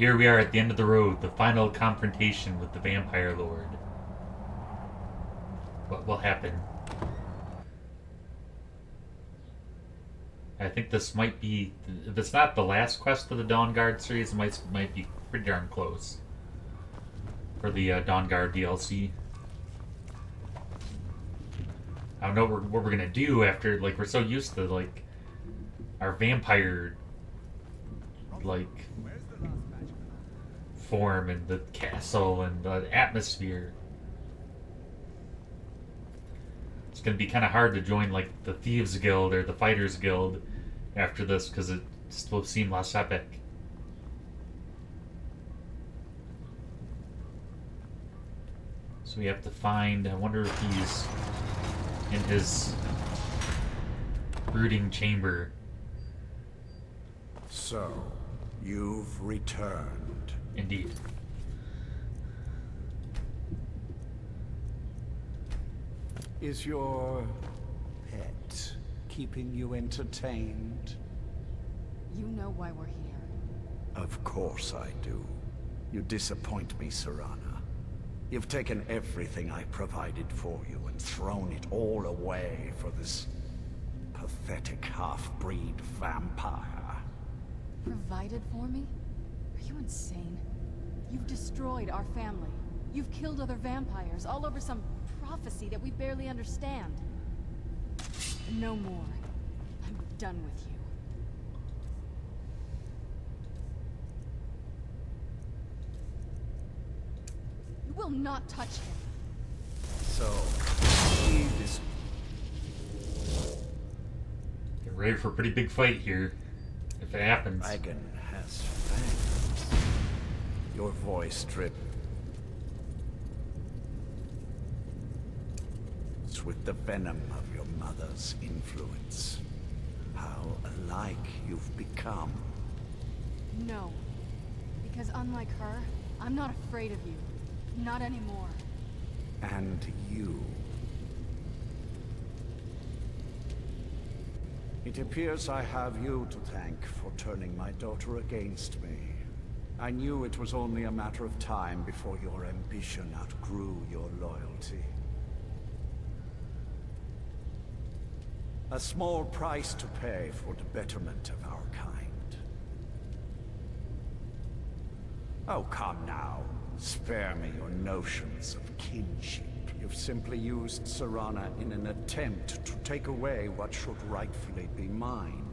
here we are at the end of the road, the final confrontation with the Vampire Lord. What will happen? I think this might be, if it's not the last quest of the Dawn Guard series, it might be pretty darn close. For the Dawn Guard DLC. I don't know what we're gonna do after, like, we're so used to, like, our vampire, like, form and the castle and the atmosphere. It's gonna be kind of hard to join, like, the Thieves Guild or the Fighters Guild after this, because it just will seem less epic. So we have to find, I wonder if he's in his brooding chamber. So, you've returned. Indeed. Is your pet keeping you entertained? You know why we're here. Of course I do. You disappoint me, Serana. You've taken everything I provided for you and thrown it all away for this pathetic half-breed vampire. Provided for me? Are you insane? You've destroyed our family. You've killed other vampires, all over some prophecy that we barely understand. No more. I'm done with you. You will not touch him. So, he Get ready for a pretty big fight here, if it happens. dragon has fangs. Your voice drips with the venom of your mother's influence. How alike you've become. No. Because unlike her, I'm not afraid of you. Not anymore. And you. It appears I have you to thank for turning my daughter against me. I knew it was only a matter of time before your ambition outgrew your loyalty. A small price to pay for the betterment of our kind. Oh, come now. Spare me your notions of kinship. You've simply used Serana in an attempt to take away what should rightfully be mine.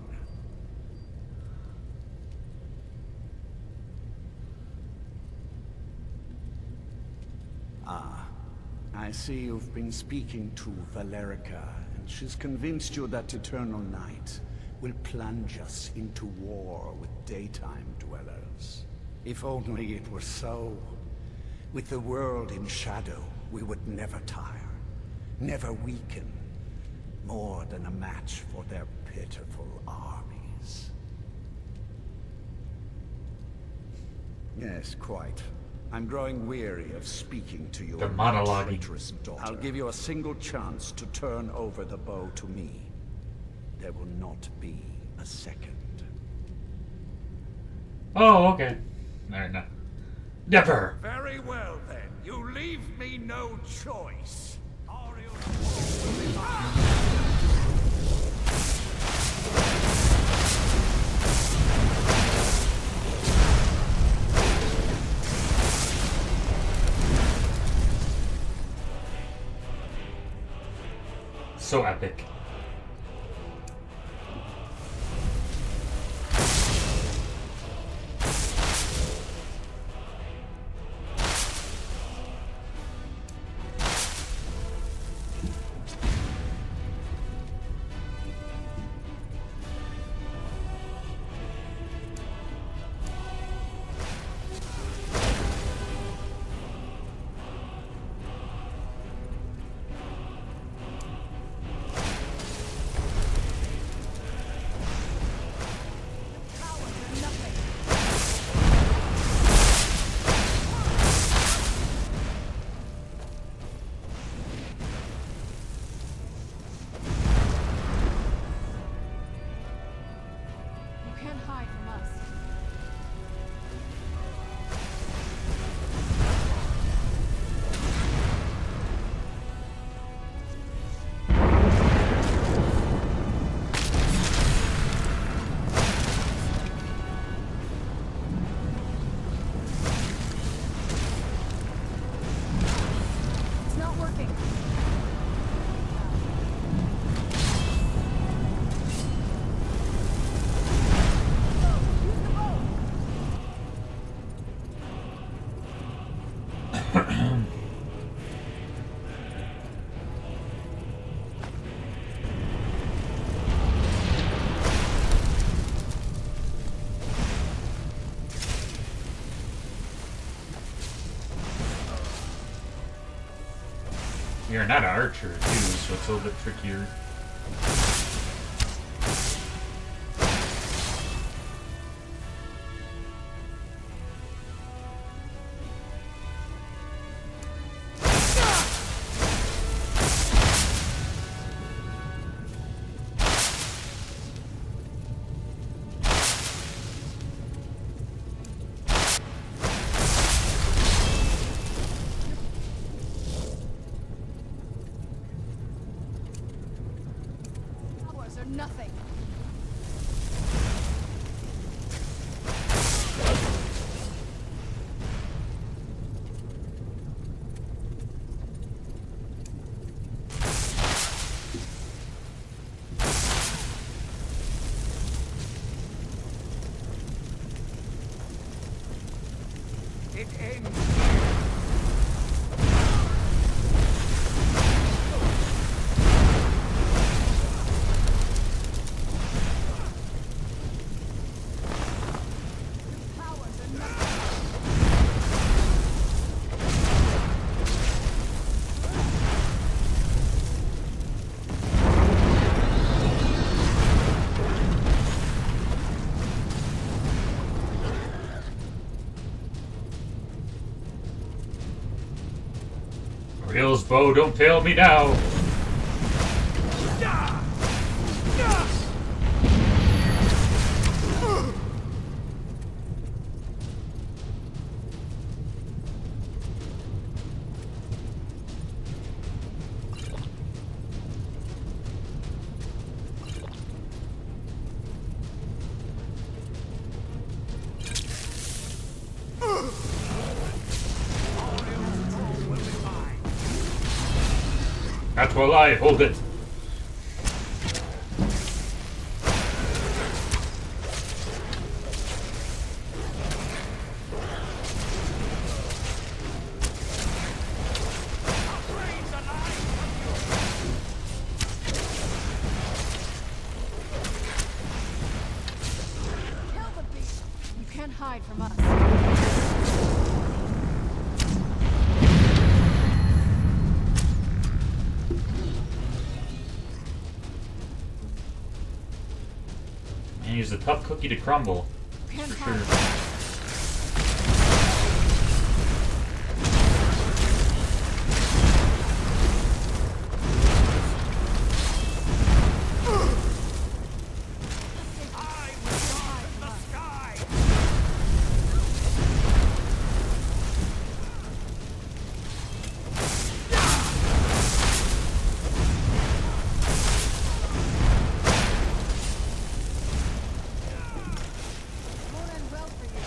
Ah, I see you've been speaking to Valerica, and she's convinced you that eternal night will plunge us into war with daytime dwellers. If only it were so. With the world in shadow, we would never tire, never weaken, more than a match for their pitiful armies. Yes, quite. I'm growing weary of speaking to your The monologue. traitorous daughter. I'll give you a single chance to turn over the bow to me. There will not be a second. Oh, okay. Alright, no. Never! Very well, then. You leave me no choice. So epic. You're not an archer too, so it's a little bit trickier. Powers are nothing. It ends. Powers are nothing. Rail's bow, don't fail me now. That's while I hold it. Kill the beast. You can't hide from us. Man, he's a tough cookie to crumble. Can't For hide. sure. I will guard the sky. Won't end well for you.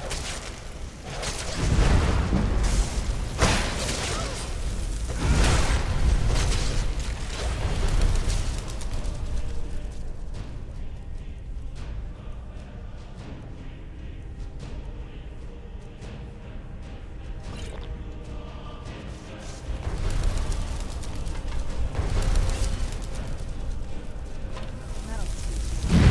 That'll teach you.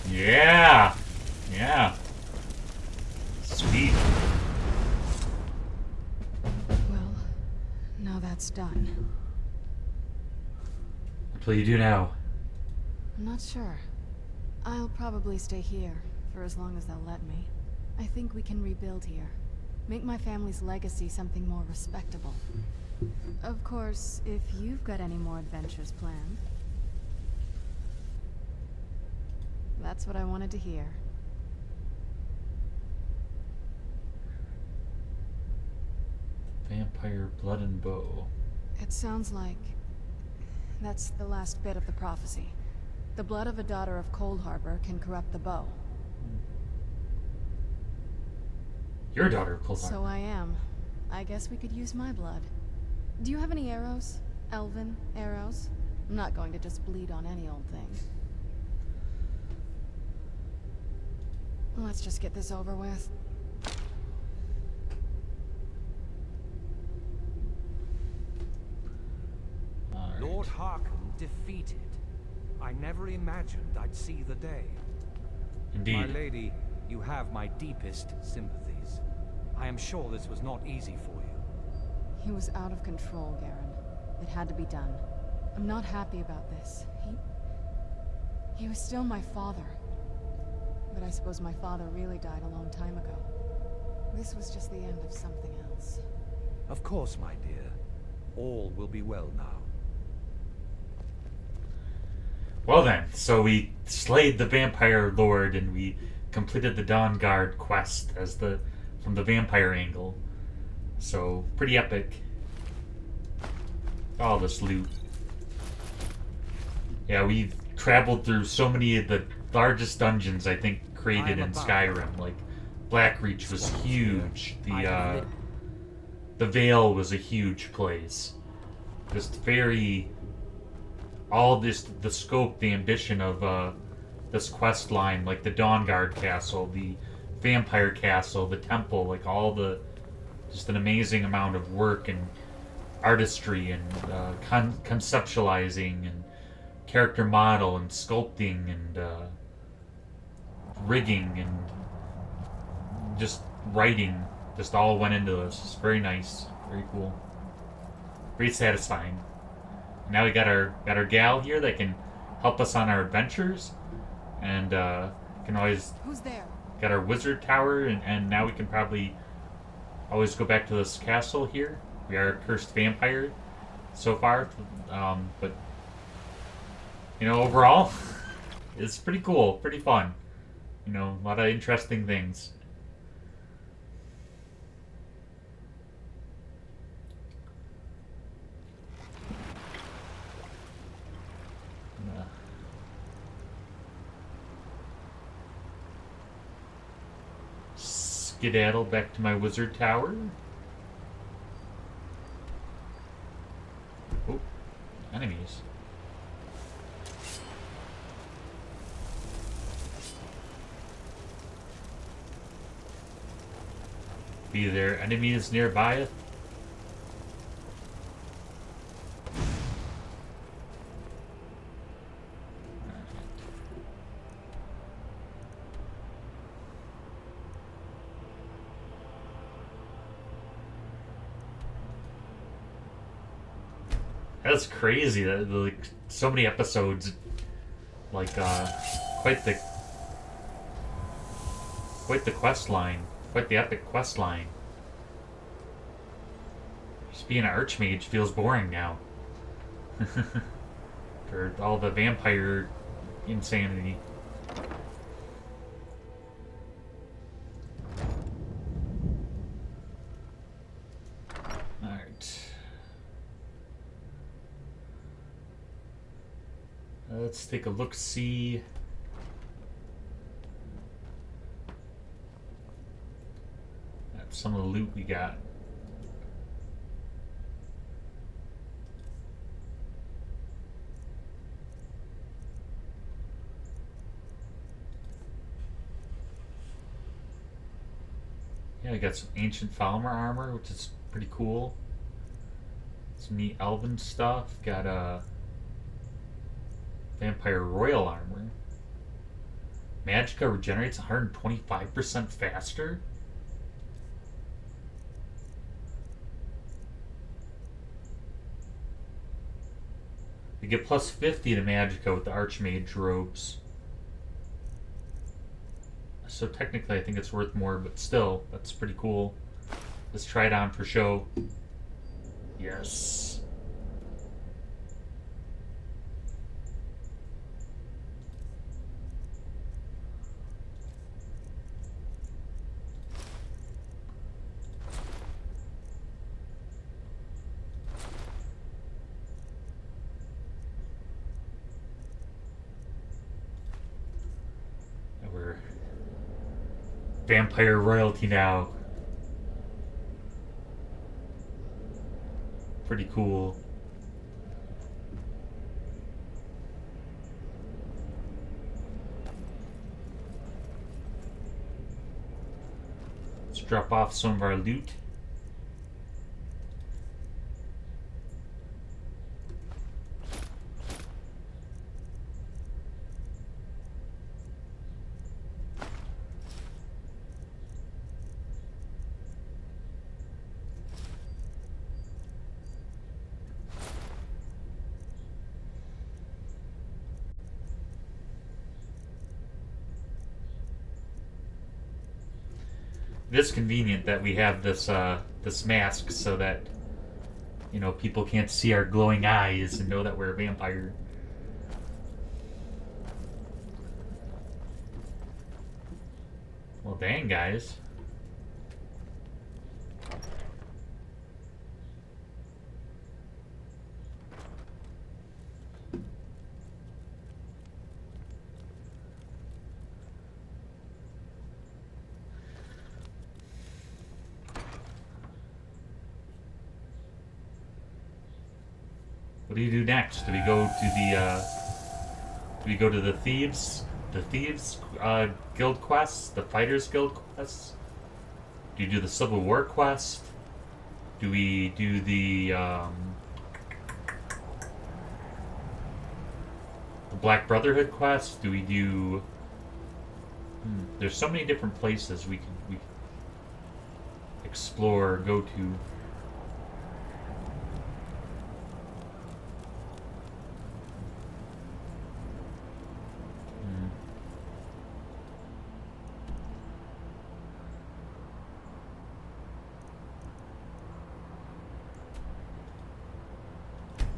Yeah. Yeah. Sweet. Well, now that's done. What will you do now? I'm not sure. I'll probably stay here for as long as they'll let me. I think we can rebuild here. Make my family's legacy something more respectable. Of course, if you've got any more adventures planned. That's what I wanted to hear. Vampire blood and bow. It sounds like that's the last bit of the prophecy. The blood of a daughter of Cold Harbor can corrupt the bow. Your daughter pulls So I am. I guess we could use my blood. Do you have any arrows? Elven arrows? I'm not going to just bleed on any old thing. Let's just get this over with. Alright. Lord Harkon defeated. I never imagined I'd see the day. Indeed. My lady, You have my deepest sympathies. I am sure this was not easy for you. He was out of control, Garen. It had to be done. I'm not happy about this. He was still my father. But I suppose my father really died a long time ago. This was just the end of something else. Of course, my dear. All will be well now. Well then, so we slayed the vampire lord and we completed the Dawn Guard quest from the vampire angle. So pretty epic. All this loot. Yeah, we've traveled through so many of the largest dungeons I think created in Skyrim. Like Blackreach was huge. The Vale was a huge place. Just very all this, the scope, the ambition of this quest line, like the Dawnguard Castle, the Vampire Castle, the Temple, like all the, just an amazing amount of work and artistry and conceptualizing and character model and sculpting and rigging and just writing, just all went into this. It's very nice, very cool, very satisfying. Now we got our gal here that can help us on our adventures, and can always. Who's there? Got our wizard tower, and now we can probably always go back to this castle here. We are a cursed vampire so far, but you know, overall, it's pretty cool, pretty fun. You know, a lot of interesting things. Skedaddle back to my wizard tower. Oh, enemies. Be there enemies nearby? That's crazy. Like so many episodes, like quite the quest line, quite the epic quest line. Just being an archmage feels boring now. For all the vampire insanity. Let's take a look-see. At some of the loot we got. Yeah, I got some ancient Falmer armor, which is pretty cool. Some neat elven stuff. Got a Vampire Royal armor. Magicka regenerates 125% faster? You get plus 50 to Magicka with the Archmage robes. So technically I think it's worth more, but still, that's pretty cool. Let's try it on for show. Yes. We're vampire royalty now. Pretty cool. Let's drop off some of our loot. it is convenient that we have this this mask so that, you know, people can't see our glowing eyes and know that we're a vampire. Well, dang, guys. What do you do next? Do we go to the thieves guild quests, the fighters guild quests? Do you do the Civil War quest? Do we do the Black Brotherhood quest? Do we do? There's so many different places we can explore, go to.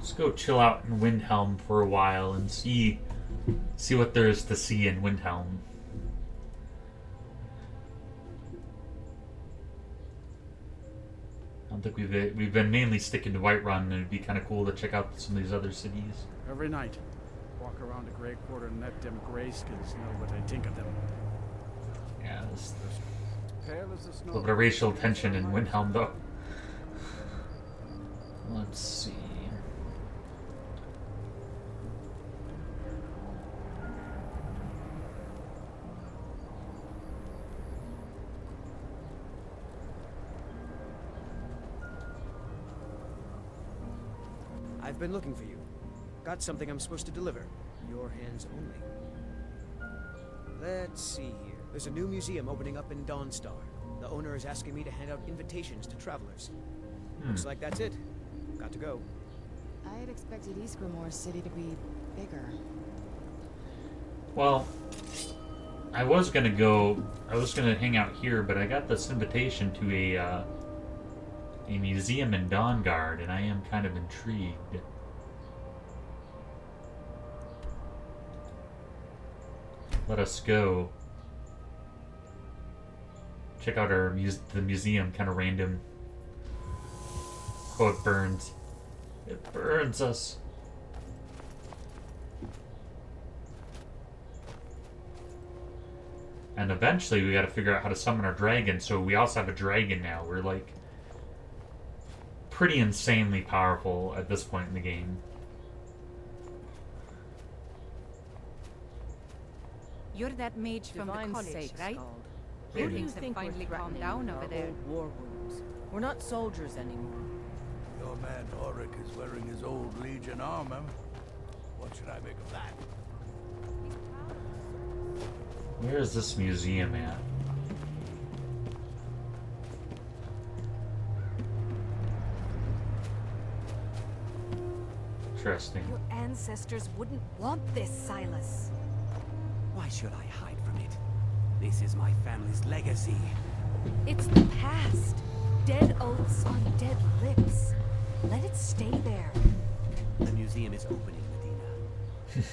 Let's go chill out in Windhelm for a while and see what there is to see in Windhelm. I don't think we've been mainly sticking to Whiterun, and it'd be kind of cool to check out some of these other cities. Every night, walk around the Grey Quarter and let them grayskins know what I think of them. Yeah, there's Pale as the a snow. little bit of racial tension in Windhelm, though. Let's see. I've been looking for you. Got something I'm supposed to deliver. Your hands only. Let's see here. There's a new museum opening up in Dawnstar. The owner is asking me to hand out invitations to travelers. Looks like that's it. Got to go. I had expected Ysgrimmar City to be bigger. Well, I was gonna hang out here, but I got this invitation to a museum in Dawnguard, and I am kind of intrigued. Let us go check out the museum. Kind of random. Oh, it burns. It burns us. And eventually we gotta figure out how to summon our dragon, so we also have a dragon now. We're like pretty insanely powerful at this point in the game. You're that mage from the Divine college, sake, right? Scald. Your Who do you things have think we're finally calmed threatening down with over our there. old war wounds? We're not soldiers anymore. Your man Auric is wearing his old Legion armor. What should I make of that? Where is this museum at? Interesting. Your ancestors wouldn't want this, Silas. Why should I hide from it? This is my family's legacy. It's the past. Dead oaths on dead lips. Let it stay there. The museum is opening, Medina.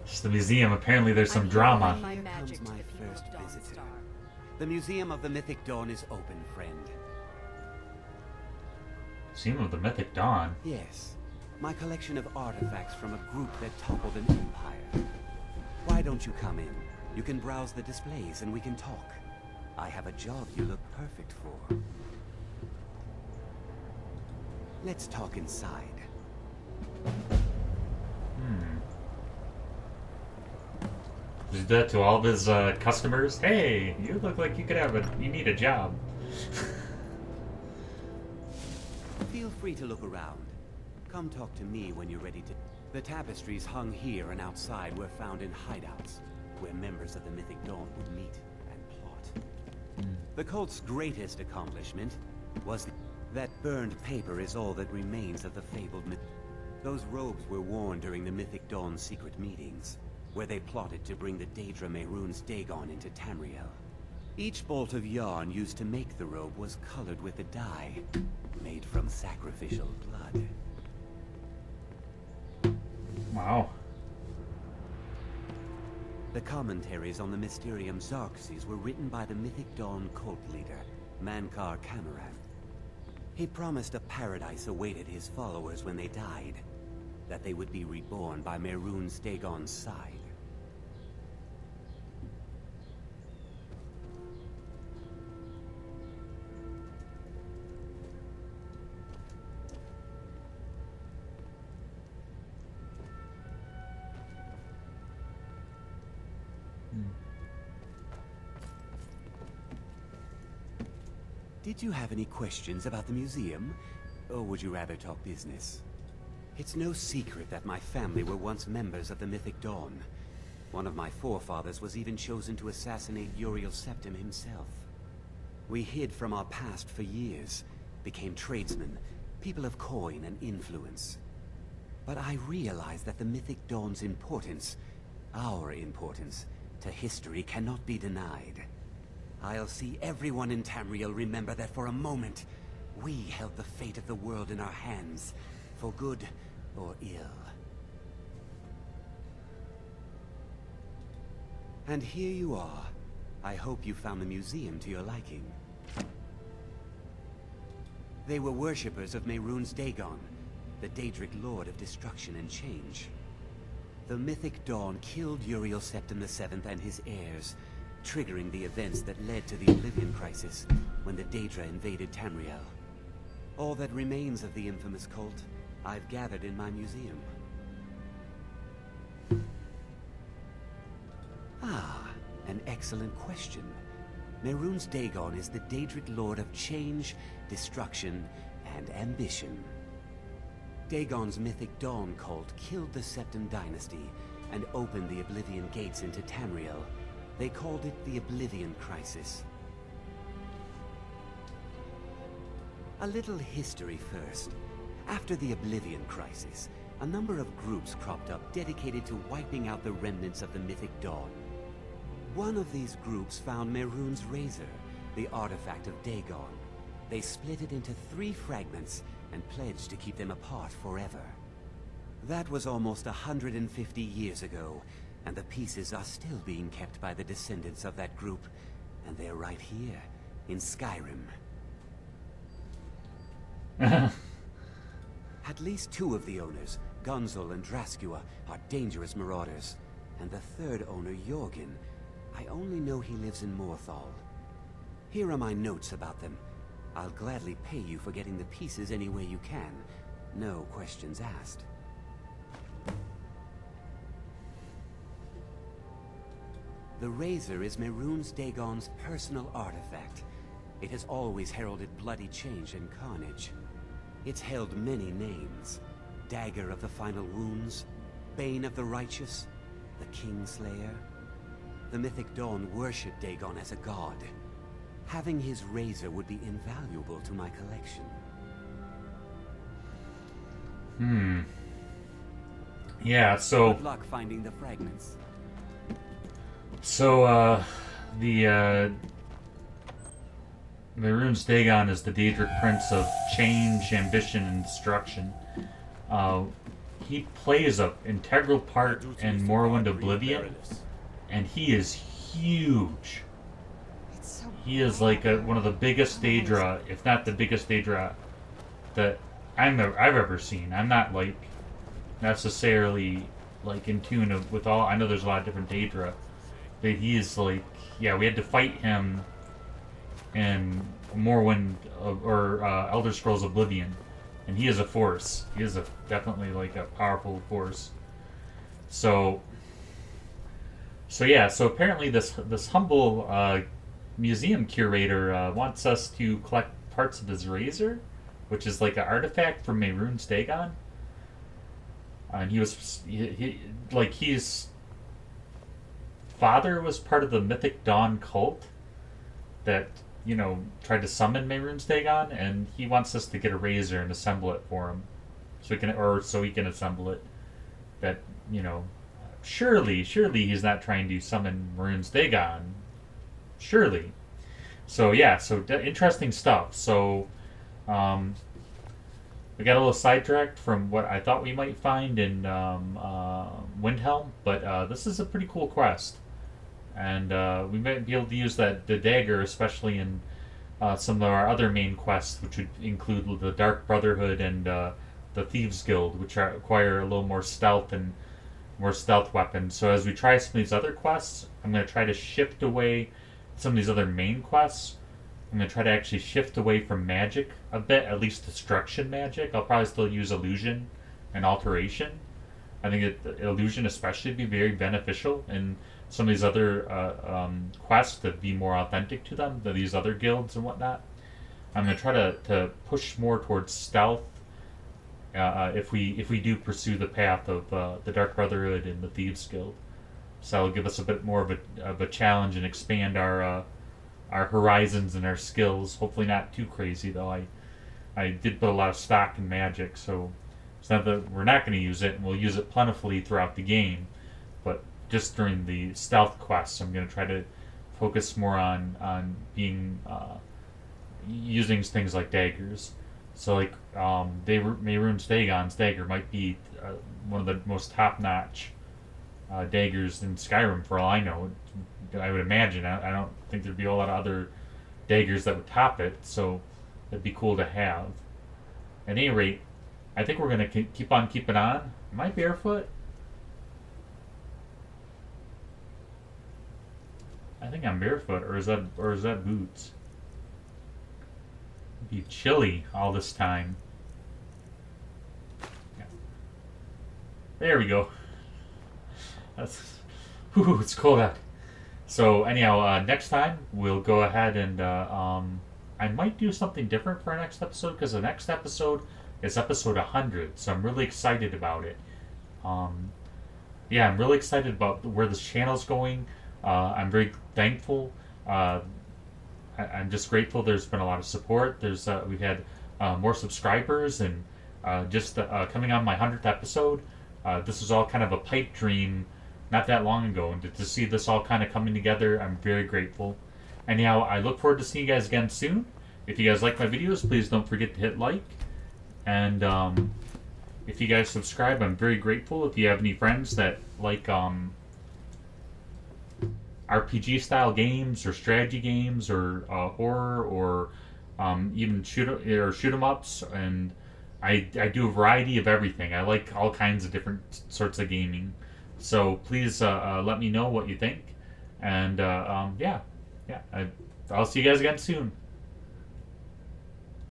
It's the museum. Apparently there's some drama. Here comes my first visitor. The Museum of the Mythic Dawn is open, friend. Museum of the Mythic Dawn. Yes. My collection of artifacts from a group that toppled an empire. Why don't you come in? You can browse the displays and we can talk. I have a job you look perfect for. Let's talk inside. Does that to all of his customers? Hey, you look like you need a job. Feel free to look around. Come talk to me when you're ready to... The tapestries hung here and outside were found in hideouts, where members of the Mythic Dawn would meet and plot. The cult's greatest accomplishment was that burned paper is all that remains of the fabled myth. Those robes were worn during the Mythic Dawn's secret meetings, where they plotted to bring the Daedra Mehrunes Dagon into Tamriel. Each bolt of yarn used to make the robe was colored with a dye, made from sacrificial blood. Wow. The commentaries on the Mysterium Xarxes were written by the Mythic Dawn cult leader, Mankar Cameron. He promised a paradise awaited his followers when they died, that they would be reborn by Mehrunes Dagon's side. Did you have any questions about the museum? Or would you rather talk business? It's no secret that my family were once members of the Mythic Dawn. One of my forefathers was even chosen to assassinate Uriel Septim himself. We hid from our past for years, became tradesmen, people of coin and influence. But I realized that the Mythic Dawn's importance, our importance, to history cannot be denied. I'll see everyone in Tamriel remember that for a moment, we held the fate of the world in our hands, for good or ill. And here you are. I hope you found the museum to your liking. They were worshippers of Mehrunes Dagon, the Daedric Lord of Destruction and Change. The Mythic Dawn killed Uriel Septim VII and his heirs, triggering the events that led to the Oblivion Crisis when the Daedra invaded Tamriel. All that remains of the infamous cult, I've gathered in my museum. Ah, an excellent question. Mehrunes Dagon is the Daedric Lord of Change, Destruction, and Ambition. Dagon's Mythic Dawn cult killed the Septim dynasty and opened the Oblivion gates into Tamriel. They called it the Oblivion Crisis. A little history first. After the Oblivion Crisis, a number of groups cropped up dedicated to wiping out the remnants of the Mythic Dawn. One of these groups found Mehrunes' Razor, the artifact of Dagon. They split it into 3 fragments and pledged to keep them apart forever. That was almost 150 years ago, and the pieces are still being kept by the descendants of that group, and they're right here, in Skyrim. At least 2 of the owners, Gunzel and Draskua, are dangerous marauders, and the 3rd owner, Jorgen, I only know he lives in Morthal. Here are my notes about them. I'll gladly pay you for getting the pieces any way you can. No questions asked. The Razor is Mehrunes Dagon's personal artifact. It has always heralded bloody change and carnage. It's held many names. Dagger of the Final Wounds, Bane of the Righteous, the Kingslayer. The Mythic Dawn worshipped Dagon as a god. Having his razor would be invaluable to my collection. Yeah, so... Good luck finding the fragments. So, Mehrunes Dagon is the Daedric Prince of Change, Ambition, and Destruction. He plays an integral part in Morrowind Oblivion, and he is huge. He is like one of the biggest Daedra, if not the biggest Daedra, that I've ever seen. I'm not like necessarily like in tune with all. I know there's a lot of different Daedra, but he is like, yeah, we had to fight him in Morrowind or Elder Scrolls Oblivion, and he is a force. He is definitely like a powerful force. So yeah. So apparently this humble museum curator wants us to collect parts of his razor, which is like an artifact from Mehrunes Dagon. And his father was part of the Mythic Dawn cult that, you know, tried to summon Mehrunes Dagon, and he wants us to get a razor and assemble it for him, so he can assemble it. That, you know, surely he's not trying to summon Mehrunes Dagon. Surely. So yeah, so interesting stuff. So we got a little sidetracked from what I thought we might find in Windhelm, but this is a pretty cool quest, and we might be able to use the dagger, especially in some of our other main quests, which would include the Dark Brotherhood and the Thieves Guild, which require a little more stealth and more stealth weapons. So as we try some of these other quests, I'm going to try to shift away some of these other main quests. I'm going to try to actually shift away from magic a bit, at least destruction magic. I'll probably still use illusion and alteration. I think illusion especially would be very beneficial in some of these other quests to be more authentic to them, to these other guilds and whatnot. I'm going to try to push more towards stealth if we do pursue the path of the Dark Brotherhood and the Thieves Guild. So that'll give us a bit more of a challenge and expand our horizons and our skills. Hopefully not too crazy though. I did put a lot of stock in magic, so it's not that we're not going to use it, and we'll use it plentifully throughout the game. But just during the stealth quests, I'm going to try to focus more on being using things like daggers. So like Mehrunes Dagon's dagger might be one of the most top-notch daggers in Skyrim, for all I know. I would imagine. I don't think there'd be a lot of other daggers that would top it, so it'd be cool to have. At any rate, I think we're going to keep on keeping on. Am I barefoot? I think I'm barefoot, or is that boots? It'd be chilly all this time. Yeah. There we go. Whew, it's cold out. So anyhow, next time we'll go ahead and I might do something different for our next episode, because the next episode is episode 100. So I'm really excited about it. Yeah, I'm really excited about where this channel's going. I'm very thankful. I'm just grateful. There's been a lot of support. We've had more subscribers, and just coming on my 100th episode. This was all kind of a pipe dream not that long ago, and to see this all kind of coming together, I'm very grateful. Anyhow, I look forward to seeing you guys again soon. If you guys like my videos, please don't forget to hit like. And if you guys subscribe, I'm very grateful. If you have any friends that like RPG style games or strategy games or horror or even shoot 'em ups, and I do a variety of everything. I like all kinds of different sorts of gaming. So please let me know what you think, and yeah, I'll see you guys again soon.